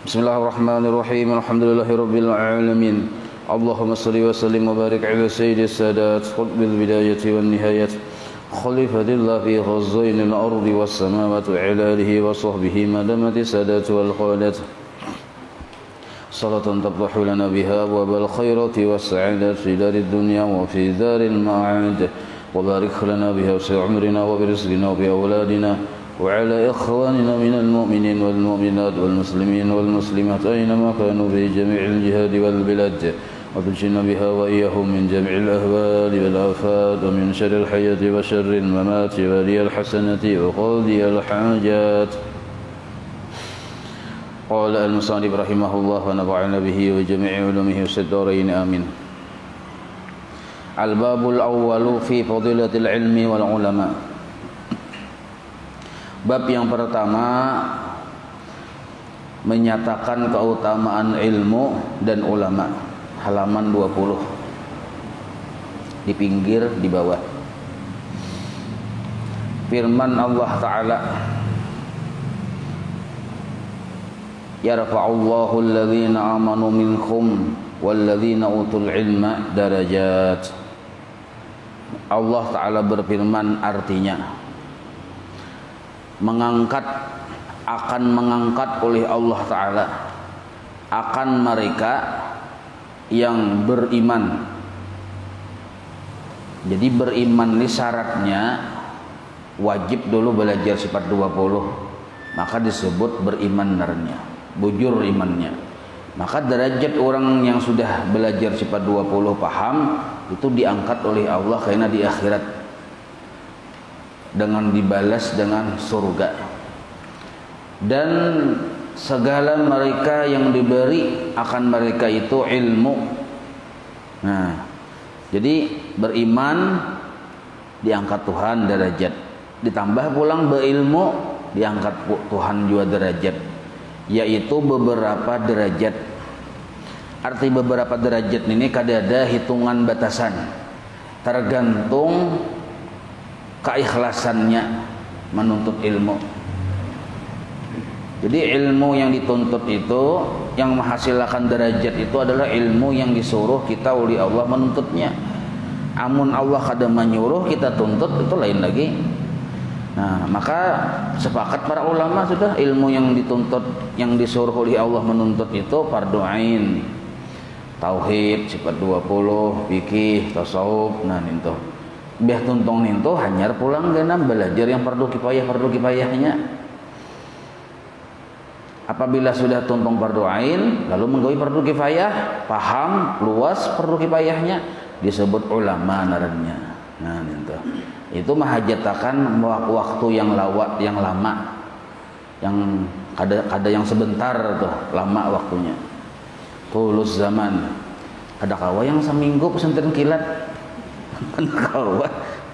Bismillahirrahmanirrahim. Alhamdulillahirabbil alamin. Allahumma shalli wa sallim wa barik ala sayyidis sadat qutbil bidayati wan nihayat khalifatillah fi khazainil ardi was samawati wa ala alihi wa sahbihi madamati sadat wal qadat. Salatan tabtahu lana biha abwabal khairati was sa'adati fi darid dunya wa fi daril ma'ad. Wa barik lana biha fi umrina wa bi rizqina wa bi awladina وعلى إخواننا من المؤمنين والمؤمنات والمسلمين والمسلمات أينما كانوا في جميع الجهاد والبلاد وتجنا بها وإياهم من جميع الأهوال والآفات ومن شر الحياة وشر الممات ولي الحسنة وقاضي الحاجات. قال المصنف رحمه الله ونفعنا به وجميع علومه في الدارين آمين. الباب الأول في فضيلة العلم والعلماء. Bab yang pertama menyatakan keutamaan ilmu dan ulama, halaman 20 di pinggir di bawah. Firman Allah Ta'ala, yarfa'ullahu alladhina amanu minkum walladhina utul ilma darajat. Allah Ta'ala berfirman, artinya akan mengangkat oleh Allah Ta'ala akan mereka yang beriman. Jadi beriman ini syaratnya wajib dulu belajar sifat 20, maka disebut beriman narnya, bujur imannya. Maka derajat orang yang sudah belajar sifat 20 paham itu diangkat oleh Allah karena di akhirat dengan dibalas dengan surga. Dan segala mereka yang diberi akan mereka itu ilmu. Nah, jadi beriman diangkat Tuhan derajat, ditambah pulang berilmu diangkat Tuhan juga derajat, yaitu beberapa derajat. Arti beberapa derajat ini kada ada hitungan batasan, tergantung keikhlasannya menuntut ilmu. Jadi ilmu yang dituntut itu, yang menghasilkan derajat itu adalah ilmu yang disuruh kita oleh Allah menuntutnya. Amun Allah kada menyuruh kita tuntut, itu lain lagi. Nah, maka sepakat para ulama sudah ilmu yang dituntut, yang disuruh oleh Allah menuntut itu fardu ain. Tauhid, sifat 20, fikih, tasawuf, nah itu. Biar tuntong ninto hanyar pulang genap belajar yang fardu kifayahnya. Apabila sudah tuntong fardu ain lalu menggawi fardu kifayah, paham luas fardu kifayahnya, disebut ulama narannya. Nah ninto itu mahajatakan waktu yang lama, yang kada yang sebentar tuh, lama waktunya. Tulus zaman, ada kawa yang seminggu pesantren kilat. Kalau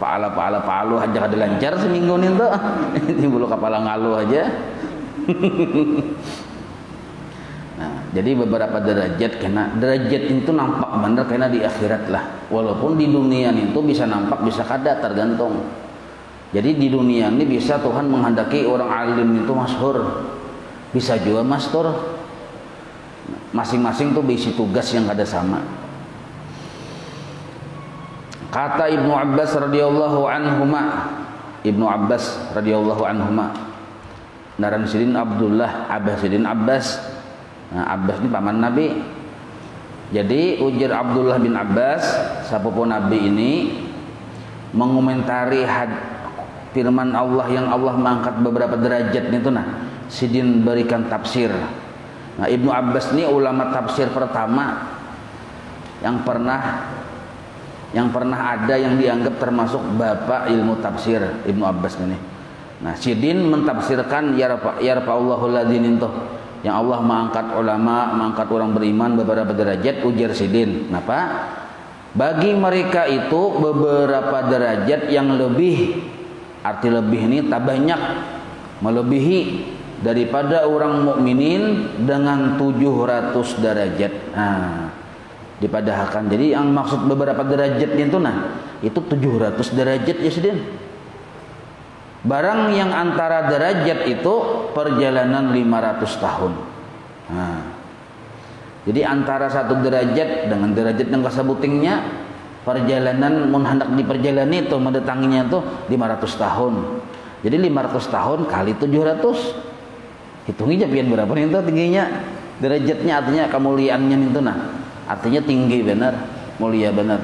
pahala aja kada lancar seminggu nih tuh, ini bulu kepala ngaluh aja. Nah, jadi beberapa derajat, kena derajat itu nampak benar kena di akhirat lah. Walaupun di dunia itu bisa nampak bisa kada, tergantung. Jadi di dunia ini bisa Tuhan menghendaki orang alim itu masyhur, bisa juga mastur. Masing-masing tuh berisi tugas yang kada sama. Kata Ibnu Abbas radhiyallahu anhuma, Ibnu Abbas radhiyallahu anhuma, naran sidin Abdullah Abbasidin Abbas. Nah, Abbas ini paman Nabi. Jadi ujar Abdullah bin Abbas, sapapun Nabi ini mengomentari firman Allah yang Allah mengangkat beberapa derajat itu, nah sidin berikan tafsir. Nah, Ibnu Abbas ini ulama tafsir pertama yang pernah ada yang dianggap termasuk bapak ilmu tafsir, Ibnu Abbas ini. Nah, sidin mentafsirkan yarfa'ullahu alladzina itu, yang Allah mengangkat ulama, mengangkat orang beriman beberapa derajat, ujar sidin. Kenapa? Bagi mereka itu beberapa derajat yang lebih, arti lebih ini tak banyak, melebihi daripada orang mukminin dengan 700 derajat. Nah, dipadahkan. Jadi yang maksud beberapa derajatnya itu, nah itu 700 derajat ya sidin. Barang yang antara derajat itu perjalanan 500 tahun. Nah, jadi antara satu derajat dengan derajat yang kasabutingnya, perjalanan mun hendak diperjalani itu mendatanginya itu 500 tahun. Jadi 500 tahun kali 700. Hitungi aja pian berapa nih itu tingginya. Derajatnya artinya kemuliaannya itu nah. Artinya tinggi benar, mulia benar.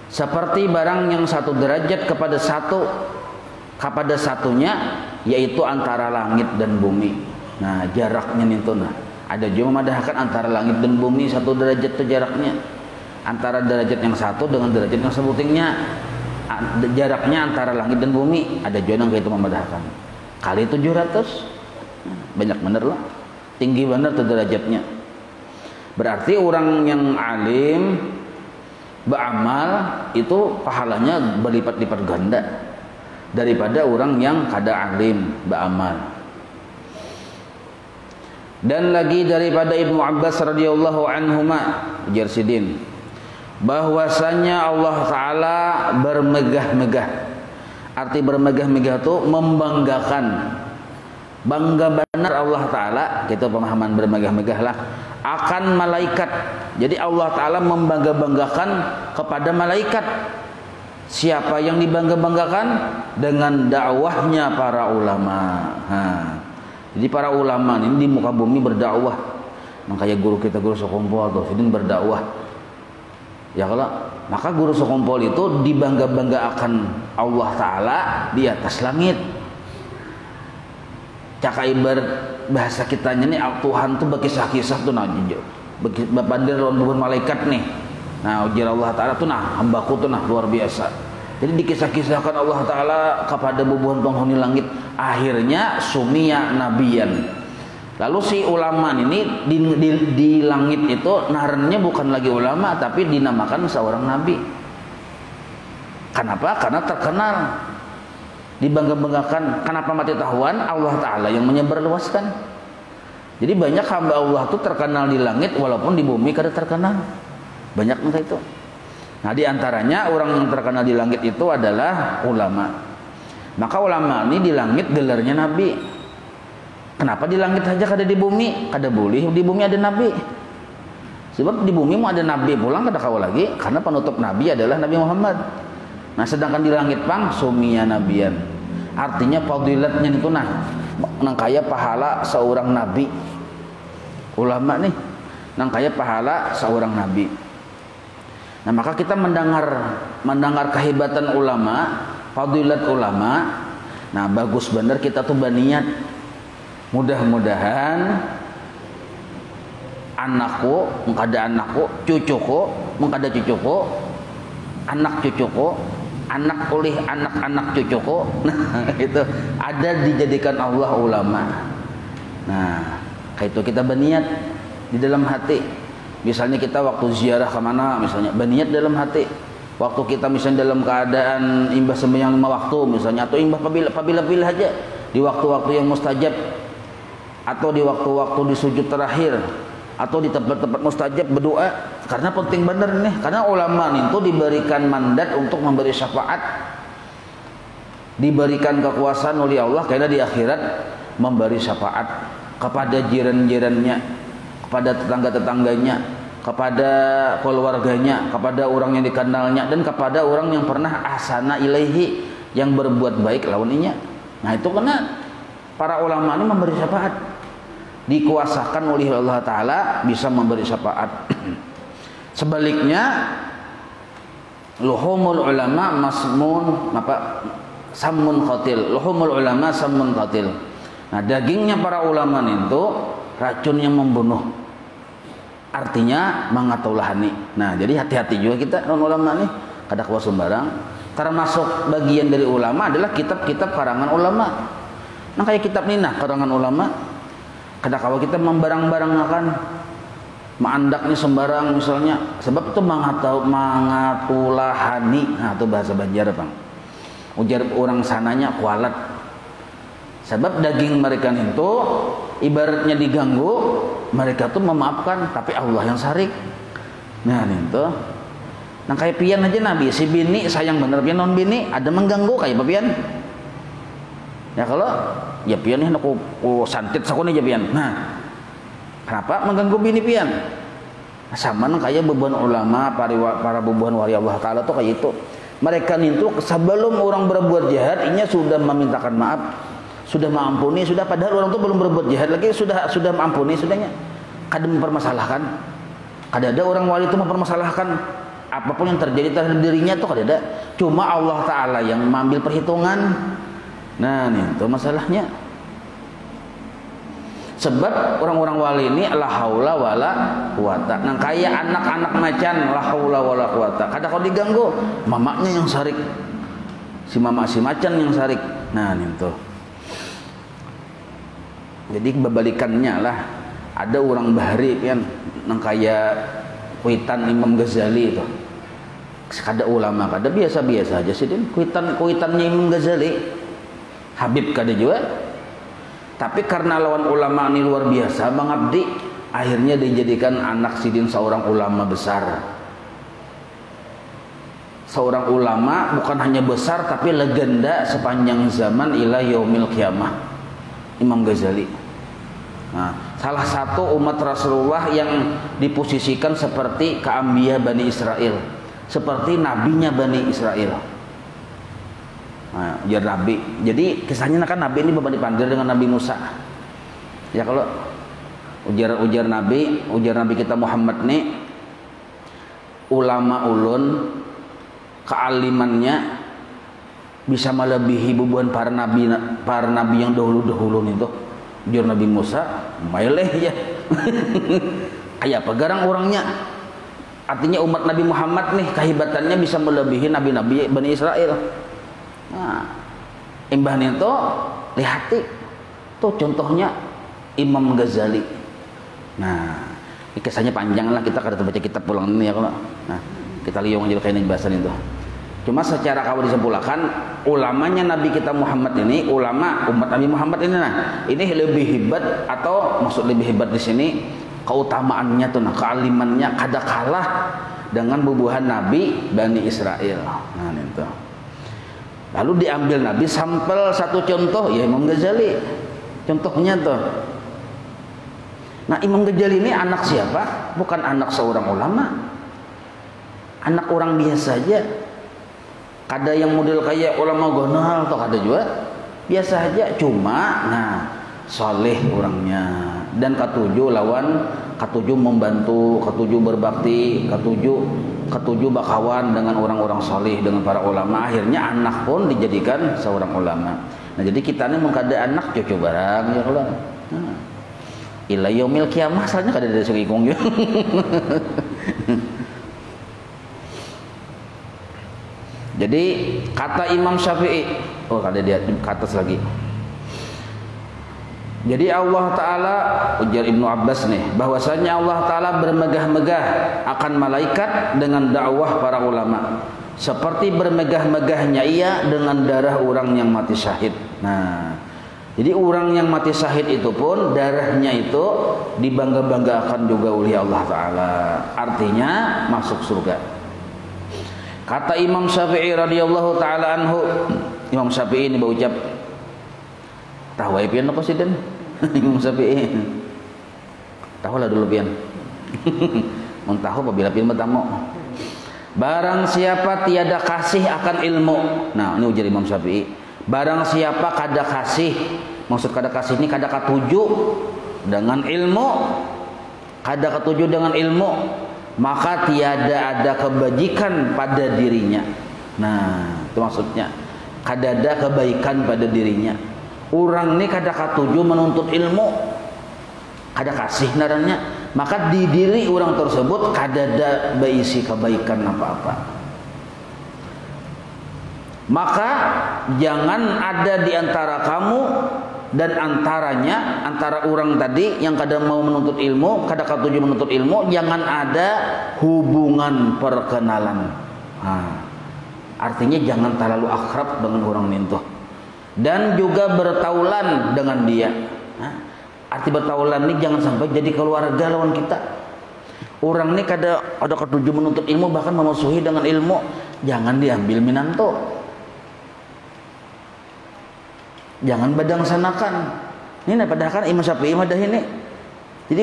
Seperti barang yang satu derajat kepada satunya, yaitu antara langit dan bumi. Nah, jaraknya itu nah. Ada juga memadahkan antara langit dan bumi satu derajat itu jaraknya. Antara derajat yang satu dengan derajat yang sebutingnya, jaraknya antara langit dan bumi. Ada juga yang itu memadahkan. Kali 700, banyak bener lah. Tinggi bener tuh derajatnya. Berarti orang yang alim beramal itu pahalanya berlipat-lipat ganda daripada orang yang kada alim beramal. Dan lagi daripada Ibnu Abbas radhiyallahu anhuma, ujar Sidin, bahwasanya Allah Ta'ala bermegah-megah. Arti bermegah-megah itu membanggakan. Bangga benar Allah Ta'ala, kita pemahaman bermegah-megah lah, akan malaikat. Jadi Allah Ta'ala membangga-banggakan kepada malaikat. Siapa yang dibangga-banggakan? Dengan dakwahnya para ulama. Jadi para ulama ini di muka bumi berdakwah. Makanya guru kita, guru Sokompol atau Sidin berdakwah. Ya kalau maka guru Sokompol itu dibangga-banggakan Allah Ta'ala di atas langit. Cakai bahasa kitanya nih, Tuhan tuh berkisah-kisah tuh nah, bapandir lawan malaikat nih. Nah, ujar Allah Ta'ala tuh nah, hambaku tuh nah luar biasa. Jadi dikisah-kisahkan Allah Ta'ala kepada bubuhan penghuni langit. Akhirnya sumia nabiyan. Lalu si ulama ini di langit itu narennya bukan lagi ulama, tapi dinamakan seorang nabi. Kenapa? Karena terkenal, dibangga-banggakan. Kenapa mati tahuan? Allah Ta'ala yang menyebarluaskan. Jadi banyak hamba Allah itu terkenal di langit walaupun di bumi kada terkenal. Banyak mereka itu. Nah, di antaranya orang yang terkenal di langit itu adalah ulama. Maka ulama ini di langit gelarnya nabi. Kenapa di langit saja kada di bumi? Kada boleh di bumi ada nabi. Sebab di bumi mau ada nabi pulang kada kau lagi, karena penutup nabi adalah Nabi Muhammad. Nah, sedangkan di langit pang sumia nabiyan. Artinya fadilatnya itu nah, nangkaya pahala seorang nabi. Ulama nih nangkaya pahala seorang nabi. Nah, maka kita mendengar kehebatan ulama, fadilat ulama. Nah, bagus bener kita tuh berniat. Mudah-mudahan anakku, mengkada anakku, cucuku, mengkada cucuku, anak cucuku, anak oleh anak-anak cucuku. Nah, itu ada dijadikan Allah ulama. Nah, kayak itu kita berniat di dalam hati. Misalnya kita waktu ziarah kemana, misalnya berniat dalam hati. Waktu kita misalnya dalam keadaan imbah sembahyang 5 waktu misalnya, atau imbah apabila aja di waktu-waktu yang mustajab, atau di waktu-waktu di sujud terakhir, atau di tempat-tempat mustajab berdoa. Karena penting benar nih, karena ulama itu diberikan mandat untuk memberi syafaat, diberikan kekuasaan oleh Allah karena di akhirat memberi syafaat kepada jiran-jirannya, kepada tetangga-tetangganya, kepada keluarganya, kepada orang yang dikenalnya, dan kepada orang yang pernah ahsana ilaihi, yang berbuat baik lawannya. Nah, itu karena para ulama ini memberi syafaat, dikuasakan oleh Allah Ta'ala bisa memberi syafaat. Sebaliknya luhumul ulama samun qatil. Luhumul ulama samun qatil. Nah, dagingnya para ulama itu racun yang membunuh. Artinya mangatulahani. Nah, jadi hati-hati juga kita non ulama nih, kada kuat sembarang. Termasuk bagian dari ulama adalah kitab-kitab karangan ulama. Nah, kayak kitab ini nah karangan ulama, kada kawa kita membarang-barangakan, maandak nih sembarang misalnya, sebab itu mangatulahani. Nah, itu bahasa Banjar, Bang. Ujar orang sananya kualat. Sebab daging mereka itu ibaratnya diganggu, mereka tuh memaafkan, tapi Allah yang sarik. Nah, itu. Nah, kayak pian aja Nabi, si bini sayang bener pian non bini, ada mengganggu kayak pian. Ya kalau ya pian nih aku santit sakune ya pian. Nah, kenapa mengganggu bini pian? Sama kayak beban ulama para beban wali Allah Ta'ala tuh kayak itu. Mereka itu sebelum orang berbuat jahat inya sudah memintakan maaf, sudah mengampuni, sudah, padahal orang tuh belum berbuat jahat lagi sudah mengampuni, sudahnya kadang mempermasalahkan. Ada orang wali itu mempermasalahkan apapun yang terjadi terhadap dirinya tuh ada. Cuma Allah Ta'ala yang mengambil perhitungan. Nah nih itu masalahnya. Sebab orang-orang wali ini la haula wala quwata. Nah kayak anak-anak macan la haula wala quwata. Kadang kalau diganggu, mamanya yang sarik. Si mama si macan yang sarik. Nah itu. Jadi kebalikannya lah. Ada orang bahari kan nang kayak kuitan Imam Ghazali itu. Kada ulama kada biasa-biasa aja sih din. Kuitannya Imam Ghazali. Habib kada juga. Tapi karena lawan ulama ini luar biasa mengabdi, akhirnya dijadikan anak sidin seorang ulama besar. Seorang ulama bukan hanya besar tapi legenda sepanjang zaman ila yaumil qiyamah. Imam Ghazali. Nah, salah satu umat Rasulullah yang diposisikan seperti keambia Bani Israel, seperti nabinya Bani Israel. Nah, ujar Nabi. Jadi kisahnya kan Nabi ini berbanding pandir dengan Nabi Musa. Ya kalau ujar Nabi kita Muhammad nih ulama ulun kealimannya bisa melebihi bubuhan para nabi yang dahulu itu. Ujar Nabi Musa, maileh ya. Kayak apa garang orangnya? Artinya umat Nabi Muhammad nih kehebatannya bisa melebihi nabi-nabi Bani Israel. Nah, imbahnya itu lihati tuh contohnya Imam Ghazali. Nah, kisahnya panjang lah, kita kada baca kitab pulang ini ya kalau. Nah, kita liung aja kayak bahasan itu. Cuma secara kawal disimpulkan ulamanya Nabi kita Muhammad ini, ulama umat Nabi Muhammad ini ini lebih hebat, atau maksud lebih hebat di sini keutamaannya tuh kealimannya kada kalah dengan bubuhan Nabi Bani Israel. Nah, itu. Lalu diambil Nabi sampel satu contoh ya Imam Ghazali. Contohnya tuh. Nah, Imam Ghazali ini anak siapa? Bukan anak seorang ulama. Anak orang biasa aja. Kada yang model kayak ulama gonal atau kada juga. Biasa aja, cuma nah soleh orangnya. Dan ketujuh membantu, ketujuh berbakti, ketujuh bakawan dengan orang-orang soleh, dengan para ulama. Akhirnya anak pun dijadikan seorang ulama. Nah jadi kita ini mengkada anak cucu barang ya kalau. Nah, ila yaumil qiyamah salahnya kada ada sengikung ya. Jadi kata Imam Syafi'i, oh kada dia ke atas lagi. Jadi Allah Ta'ala, ujar Ibnu Abbas nih, bahwasanya Allah Ta'ala bermegah-megah akan malaikat dengan dakwah para ulama, seperti bermegah-megahnya ia dengan darah orang yang mati syahid. Nah, jadi orang yang mati syahid itu pun darahnya itu dibangga-banggakan juga oleh Allah Ta'ala, artinya masuk surga. Kata Imam Syafi'i radhiyallahu ta'ala anhu, Imam Syafi'i ini berucap, tahu ya pian apa sih dan Imam Syafi'i tahu lah dulu pian mau tahu apabila pian bertamu barang siapa tiada kasih akan ilmu. Nah ini ujar Imam Syafi'i, barang siapa kada kasih, maksud kada kasih ini kada ketujuh dengan ilmu, kada ketujuh dengan ilmu, maka tiada ada kebajikan pada dirinya. Nah itu maksudnya kada ada kebaikan pada dirinya. Orang ini kada katuju menuntut ilmu, kada kasih naranya, maka di diri orang tersebut kada ada berisi kebaikan apa-apa. Maka jangan ada di antara kamu dan antara orang tadi yang kada mau menuntut ilmu, kada katuju menuntut ilmu, jangan ada hubungan perkenalan. Nah, artinya jangan terlalu akrab dengan orang itu. Dan juga bertaulan dengan dia. Nah, arti bertaulan ini jangan sampai jadi keluarga lawan kita. Orang ini kada ada ketujuh menuntut ilmu, bahkan memusuhi dengan ilmu, jangan diambil minanto. Jangan badang sanakan. Ini padahal kan Imam Syafi'i madah ini. Jadi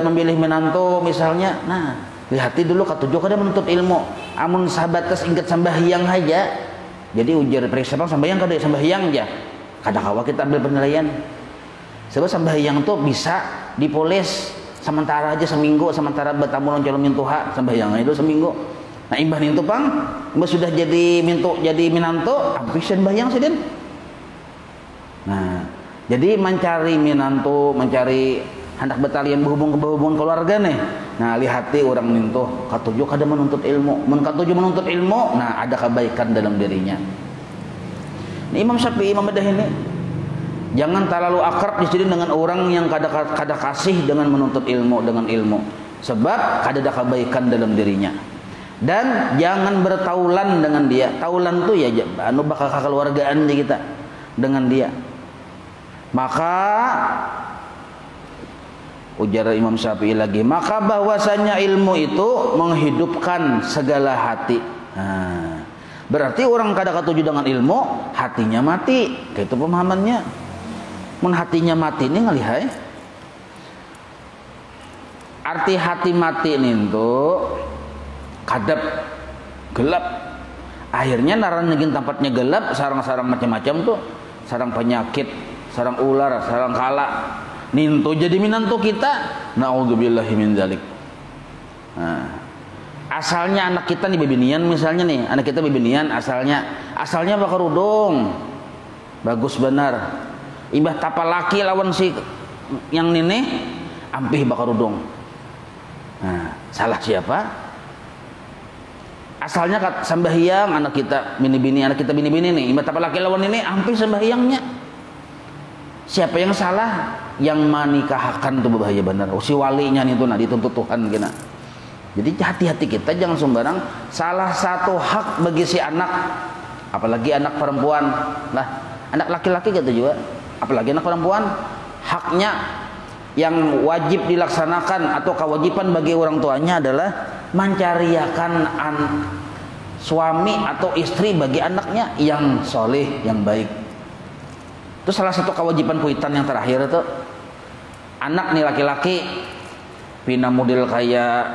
memilih menantu misalnya, nah lihati dulu katujuh kada menuntut ilmu. Amun sahabatas ingat sambahyang aja. Jadi ujar periksa bang sambahyang kada sambahyang aja. Kada kawa kita ambil penilaian. Sebab sambahyang tuh bisa dipoles sementara aja seminggu, sementara bertamu calon mintuha sambahyang itu seminggu. Nah imbah itu pang, imbah sudah jadi minantu, habis sambahyang sidin. Nah jadi mencari minantu, mencari hendak betalian berhubungan keluarga nih. Nah lihati orang mintu katujuh kada menuntut ilmu. Katujuh menuntut ilmu, nah ada kebaikan dalam dirinya. Ini Imam Syafi'i Imam Madah ini. Jangan terlalu akrab di sini dengan orang yang kada kasih dengan menuntut ilmu dengan ilmu. Sebab kada ada kebaikan dalam dirinya. Dan jangan bertaulan dengan dia. Taulan tuh ya anu bakal kekeluargaan di kita dengan dia. Maka ujar Imam Syafi'i lagi, maka bahwasanya ilmu itu menghidupkan segala hati. Nah, berarti orang kada katuju dengan ilmu, hatinya mati. Kayak itu pemahamannya. Mun hatinya mati ini ngalihai. Arti hati mati ini tuh kadap gelap. Akhirnya naran ngin tempatnya gelap, sarang-sarang macam-macam tuh, sarang penyakit, sarang ular, sarang kala. Nintu jadi minantu kita, naudzubillahi min dzalik. Nah, asalnya anak kita nih bebinian misalnya nih, anak kita bebinian asalnya bakarudung. Bagus benar. Imbah tapa laki lawan si yang nini ampih bakarudung. Nah, salah siapa? Asalnya sambahyang anak kita bini-bini nih, imbah tapa laki lawan ini ampih sambahyangnya. Siapa yang salah? Yang menikahkan itu berbahaya benar. Si walinya itu nah dituntut Tuhan kena. Jadi hati-hati kita jangan sembarang. Salah satu hak bagi si anak, apalagi anak perempuan. Nah, anak laki-laki gitu juga. Apalagi anak perempuan, haknya yang wajib dilaksanakan atau kewajiban bagi orang tuanya adalah mencariakan suami atau istri bagi anaknya yang soleh, yang baik. Itu salah satu kewajiban kuitan yang terakhir itu. Anak nih laki-laki pina model kayak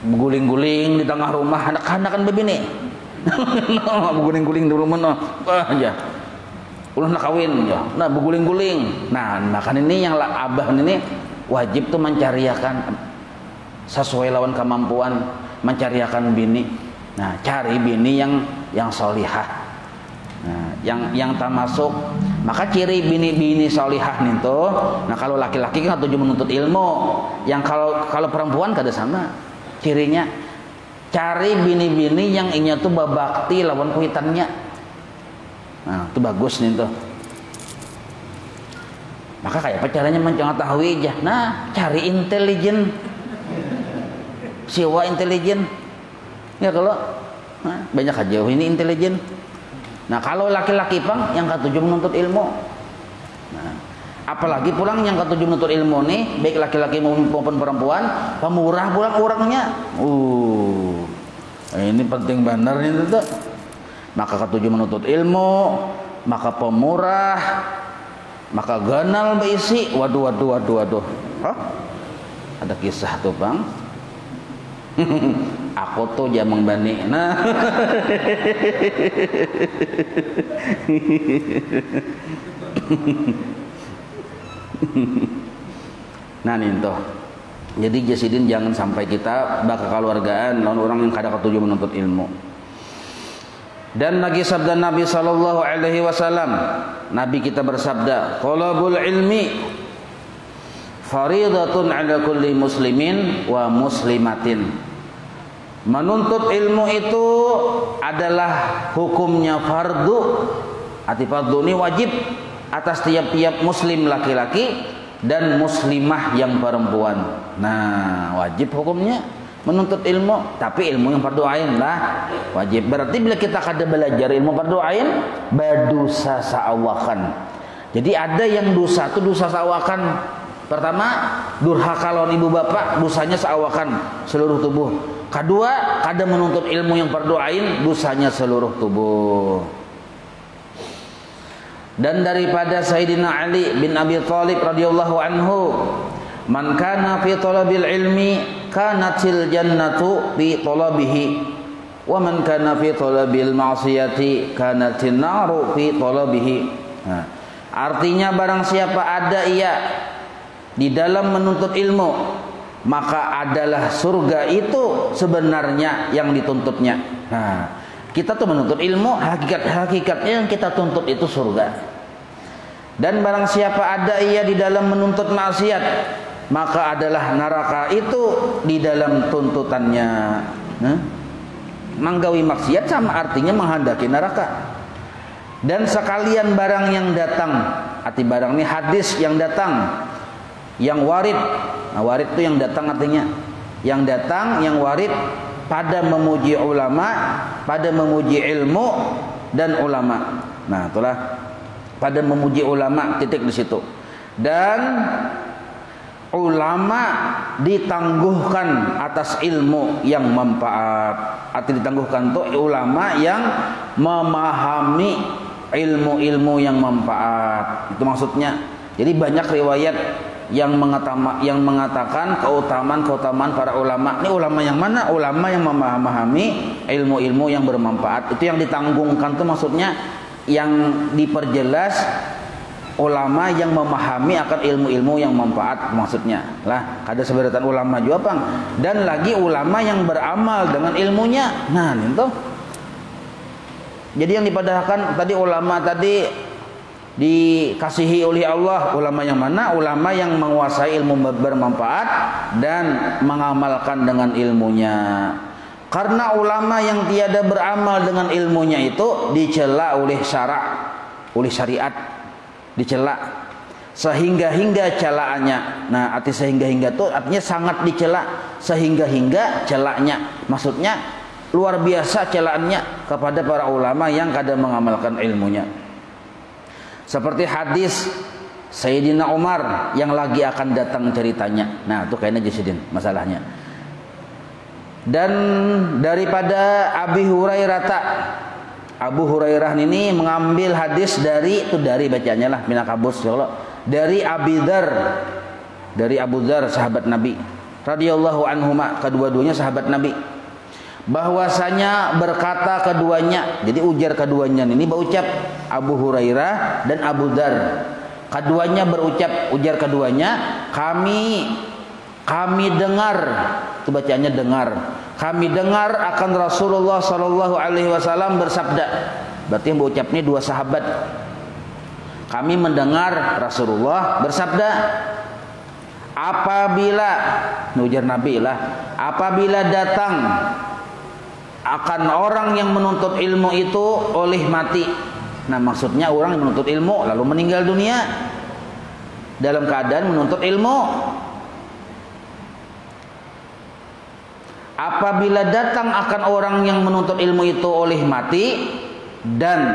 guling-guling di tengah rumah, anak-anak kan begini. Guling-guling di rumah no. Aja. Ulah nak kawin ya. Nah, beguling-guling. Nah, kan ini yang abah ini wajib tuh mencariakan sesuai lawan kemampuan, mencariakan bini. Nah, cari bini yang solihah. Nah, yang termasuk maka ciri bini-bini solihah nih tuh. Nah kalau laki-laki kan tujuh menuntut ilmu. Yang kalau perempuan kada sama. Cirinya cari bini-bini yang inya tuh babakti lawan kuitannya. Nah itu bagus nih tuh. Maka kayak apa caranya mengetahui aja. Nah cari intelijen, siwa intelijen. Ya kalau banyak aja ini intelijen. Nah kalau laki-laki pang yang ketujuh menuntut ilmu. Nah, apalagi pulang yang ketujuh menuntut ilmu nih, baik laki-laki maupun perempuan, pemurah pulang orangnya. Ini penting benar ini tuh. Maka ketujuh menuntut ilmu, maka pemurah, maka ganal berisi. Waduh. Hah? Ada kisah tuh bang. Aku tuh jamang bani. Nah. Nah nih toh. Jadi jasidin jangan sampai kita bakal keluargaan lawan orang yang kada ketujuh menuntut ilmu. Dan lagi sabda Nabi sallallahu alaihi wasallam, Nabi kita bersabda, "Talabul ilmi faridatun 'ala kulli muslimin wa muslimatin." Menuntut ilmu itu adalah hukumnya fardu. Arti fardu ini wajib atas tiap-tiap muslim laki-laki dan muslimah yang perempuan. Nah, wajib hukumnya menuntut ilmu, tapi ilmu yang fardu ain lah wajib. Berarti bila kita kada belajar ilmu fardu ain, berdosa saawakan. Jadi ada yang dosa itu dosa saawakan. Pertama, durhaka lawan ibu bapak, dosanya saawakan seluruh tubuh. Kedua, kada menuntut ilmu yang fardu ain, dosanya seluruh tubuh. Dan daripada Sayyidina Ali bin Abi Thalib radhiyallahu anhu, man kana fi talabil ilmi kanatil jannatu fi talabihi, wa man kana fi talabil ma'siyati kanatin naru fi talabihi. Nah, artinya barang siapa ada ia di dalam menuntut ilmu, maka adalah surga itu sebenarnya yang dituntutnya. Nah, kita tuh menuntut ilmu, hakikatnya yang kita tuntut itu surga. Dan barang siapa ada ia di dalam menuntut maksiat, maka adalah neraka itu di dalam tuntutannya. Menggawi maksiat sama artinya menghendaki neraka. Dan sekalian barang yang datang, arti barang ini hadis yang datang, yang warid. Nah, warid itu yang datang artinya yang datang, yang warid pada memuji ulama, pada memuji ilmu dan ulama. Nah, itulah pada memuji ulama, titik di situ. Dan ulama ditangguhkan atas ilmu yang manfaat. Arti ditangguhkan itu ulama yang memahami ilmu-ilmu yang manfaat. Itu maksudnya. Jadi banyak riwayat yang mengatakan keutamaan para ulama. Ini ulama yang mana? Ulama yang memahami ilmu-ilmu yang bermanfaat. Itu yang ditanggungkan itu maksudnya, yang diperjelas ulama yang memahami akan ilmu-ilmu yang manfaat maksudnya. Lah, ada seberatan ulama juga, Bang. Dan lagi ulama yang beramal dengan ilmunya. Nah, itu. Jadi yang dipadahkan tadi ulama tadi dikasihi oleh Allah, ulama yang mana? Ulama yang menguasai ilmu bermanfaat dan mengamalkan dengan ilmunya. Karena ulama yang tiada beramal dengan ilmunya itu dicela oleh syariat, dicela sehingga celaannya. Nah, arti sehingga itu artinya sangat dicela, sehingga celaknya. Maksudnya luar biasa celaannya kepada para ulama yang kadang mengamalkan ilmunya. Seperti hadis Sayyidina Umar yang lagi akan datang ceritanya. Nah, itu kayaknya Jasidin masalahnya. Dan daripada Abu Hurairah ini mengambil hadis dari bacanya lah minakabus dari Abu Dzar sahabat Nabi radhiyallahu anhuma, kedua-duanya sahabat Nabi, bahwasanya berkata keduanya. Jadi ujar keduanya ini berucap Abu Hurairah dan Abu Dzar. Keduanya berucap, ujar keduanya, kami dengar, itu bacanya dengar. Kami dengar akan Rasulullah sallallahu alaihi wasallam bersabda. Berarti yang berucap ini dua sahabat. Kami mendengar Rasulullah bersabda, apabila, ujar Nabi lah, apabila datang akan orang yang menuntut ilmu itu oleh mati. Nah, maksudnya orang yang menuntut ilmu lalu meninggal dunia dalam keadaan menuntut ilmu. Apabila datang akan orang yang menuntut ilmu itu oleh mati, dan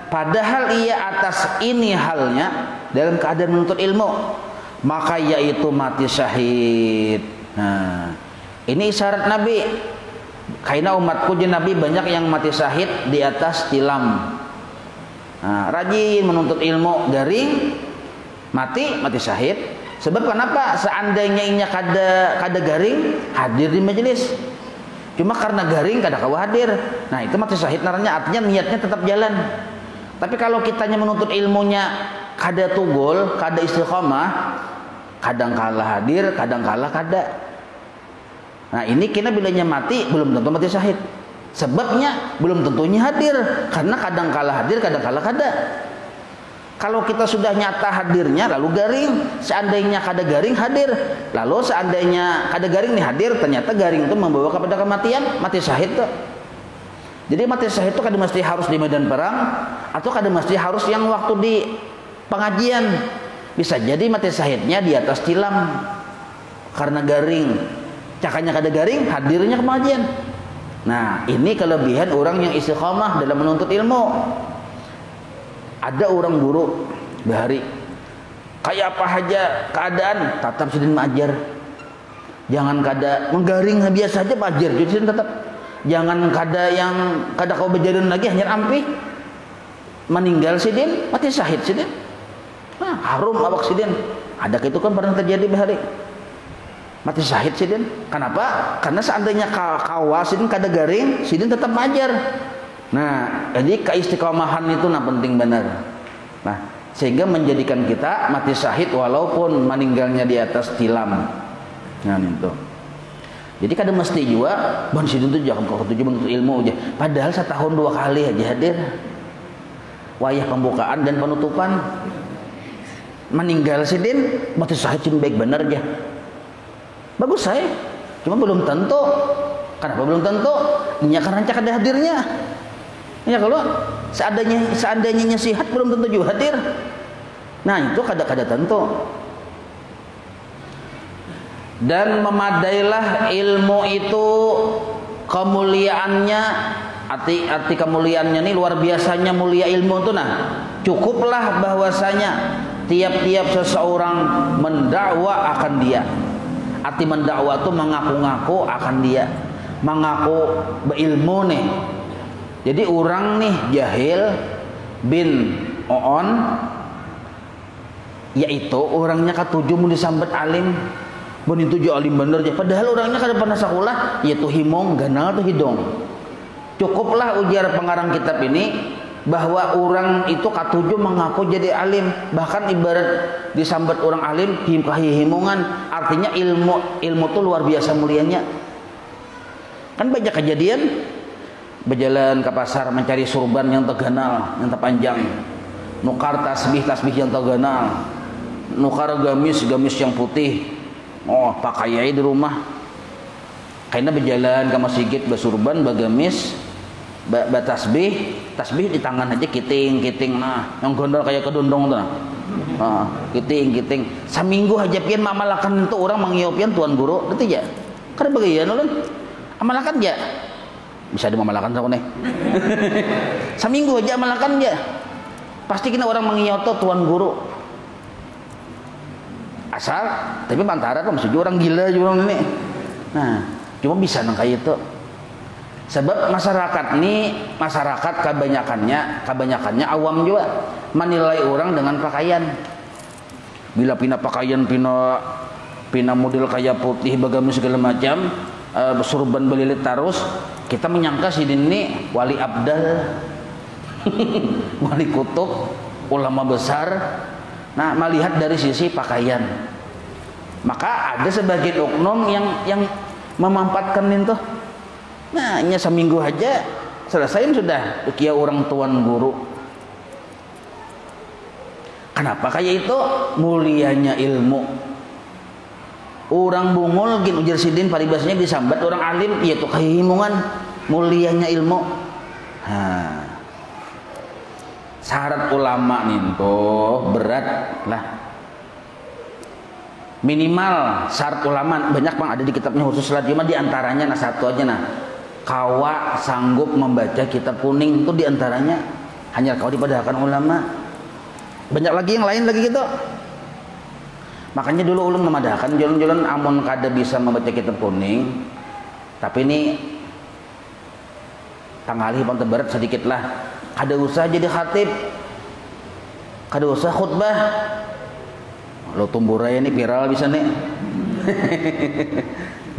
padahal ia atas ini halnya dalam keadaan menuntut ilmu, maka yaitu mati syahid. Nah, ini isyarat Nabi. Karena umatku je Nabi banyak yang mati syahid di atas tilam. Nah, rajin menuntut ilmu, garing mati syahid. Sebab kenapa? Seandainya inya kada garing hadir di majelis. Cuma karena garing kada kawa hadir. Nah, itu mati syahid naranya, artinya niatnya tetap jalan. Tapi kalau kitanya menuntut ilmunya kada tugol, kada istiqomah, kadang kala hadir, kadang kala kada. Nah, ini kena bilanya mati belum tentu mati syahid. Sebabnya belum tentunya hadir, karena kadang kala hadir, kadang kala kada. Kalau kita sudah nyata hadirnya lalu garing, seandainya kada garing hadir, lalu seandainya kada garing nih hadir, ternyata garing itu membawa kepada kematian, mati syahid tuh. Jadi mati syahid itu kada mesti harus di medan perang, atau kada mesti harus yang waktu di pengajian. Bisa jadi mati syahidnya di atas tilam karena garing. Cakanya kada garing, hadirnya kemajian. Nah, ini kelebihan orang yang istiqamah dalam menuntut ilmu. Ada orang guru bahari, kayak apa aja keadaan tetap sidin mengajar. Jangan kada menggaring biasa saja mengajar, jadi tetap. Jangan kada yang kada kau berjalan lagi hanya ampi. meninggal sidin mati syahid sidin. Nah, harum awak sidin. Ada itu kan pernah terjadi bahari. Mati syahid sidin. Kenapa? Karena seandainya kawas sidin kada garing, sidin tetap majar. Nah, jadi keistiqomahan itu penting benar. Nah, sehingga menjadikan kita mati syahid walaupun meninggalnya di atas tilam. Nah, itu. Jadi kada mesti juga ban sidin itu jangan kau tuju untuk ilmu aja. Padahal setahun 2 kali aja hadir. Wayah pembukaan dan penutupan. Meninggal sidin mati syahid sidin baik benar aja. Bagus saya. Cuma belum tentu. Kenapa belum tentu? Nya karena kada hadirnya. Ya kalau seandainya nasihat belum tentu juga hadir. Nah, itu kada tentu. Dan memadailah ilmu itu kemuliaannya, arti kemuliaannya ini luar biasanya mulia ilmu itu. Nah, cukuplah bahwasanya tiap-tiap seseorang mendakwa akan dia. Arti mendakwa itu mengaku-ngaku akan dia, mengaku berilmu nih. Jadi orang nih jahil bin oon, yaitu orangnya katuju mau disambet alim. Bon itu jo alim bener aja. Padahal orangnya kada pernah sekolah, yaitu himong ganal tuh hidung. Cukuplah ujar pengarang kitab ini bahwa orang itu katuju mengaku jadi alim. Bahkan ibarat disambet orang alim himungan, artinya ilmu itu luar biasa mulianya. Kan banyak kejadian berjalan ke pasar mencari surban yang terganal, yang terpanjang, nukar tasbih yang terganal, nukar gamis yang putih. Oh, pakai di rumah. Karena berjalan ke masjid bersurban, bagamis, tasbih di tangan aja kiting. Nah, yang gondol kayak kedondong tuh. Nah, kiting. Seminggu aja pian mamalakan itu orang mangiopian tuan guru, betul ya? Karena bagian ulun amalakan ya. Bisa dimamalakan sama nih. Seminggu aja amalakan ya. Pasti kena orang mangioto tuan guru. Asal, tapi antara kan maksudnya orang gila juga orang ini. Nah, cuma bisa nang kayak itu. Sebab masyarakat kebanyakannya awam juga menilai orang dengan pakaian. Bila pina pakaian pina model kayak putih bagaimana segala macam, surban belilit terus, kita menyangka si ini wali abdal, wali kutub, ulama besar. Nah, melihat dari sisi pakaian. Maka ada sebagian oknum yang memampatkan itu. Nah, hanya seminggu aja selesai sudah kia orang tuan guru. Kenapa kayak itu? Mulianya ilmu. Orang bungul gin ujar sidin paribasnya disambat orang alim, yaitu kehimungan mulianya ilmu. Nah, syarat ulama nih tuh berat lah. Minimal syarat ulama banyak bang ada di kitabnya khusus salat, cuma diantaranya satu aja kawa sanggup membaca kitab kuning itu diantaranya hanya kau dipadahkan ulama. Banyak lagi yang lain lagi gitu. Makanya dulu ulun memadahkan jalan-jalan amon kada bisa membaca kitab kuning, tapi ini tanggalih pun berat sedikit lah. Kada usah jadi khatib, kada usah khutbah. Lo tumburai ini viral bisa nih.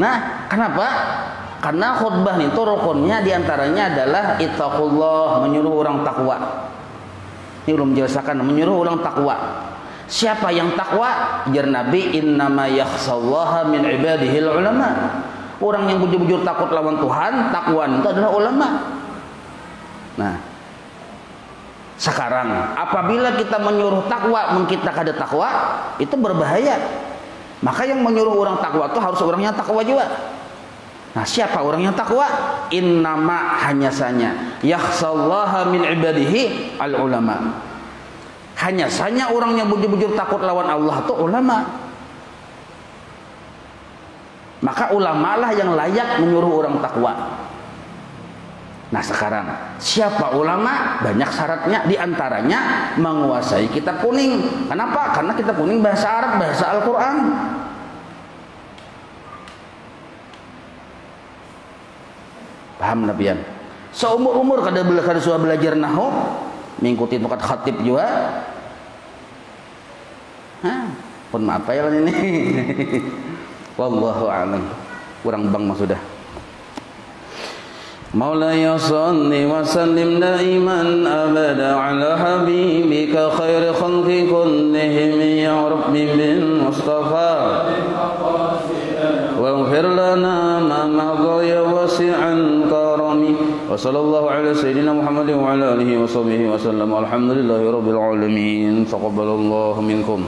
Nah, kenapa? Karena khutbah itu rukunnya diantaranya adalah ittaqullah, menyuruh orang takwa. Ini belum menjelaskan, menyuruh orang takwa. Siapa yang takwa? Jar Nabi, innama yakhsallaha min ibadihil ulama. Orang yang bujur-bujur takut lawan Tuhan, takwa itu adalah ulama. Nah, sekarang apabila kita menyuruh takwa, kita kada takwa, itu berbahaya. Maka yang menyuruh orang takwa itu harus orang yang takwa juga. Nah, siapa orang yang takwa? Innama hanya saja yakhsallaha min ibadihi al ulama. Hanya saja orang yang bujur-bujur takut lawan Allah itu ulama. Maka ulama lah yang layak menyuruh orang takwa. Nah, sekarang siapa ulama? Banyak syaratnya, diantaranya menguasai kitab kuning. Kenapa? Karena kitab kuning bahasa Arab, bahasa Al-Quran. Paham nabian? Seumur-umur kada suah belajar nahwu, mengikuti tukat khatib juga. Hah, pun apa ya ini? Wallahu a'lam. Kurang bang mah sudah. Maulaya salli wa sallim daiman abada ala habibika khairi khalqi kullihim ya rabbi bil mustafa waghfir lana ma madha ya wasi'al karami wa sallallahu ala sayyidina Muhammadin wa ala alihi wa sahbihi wa sallam alhamdulillahi rabbil alamin taqabbalallahu minkum.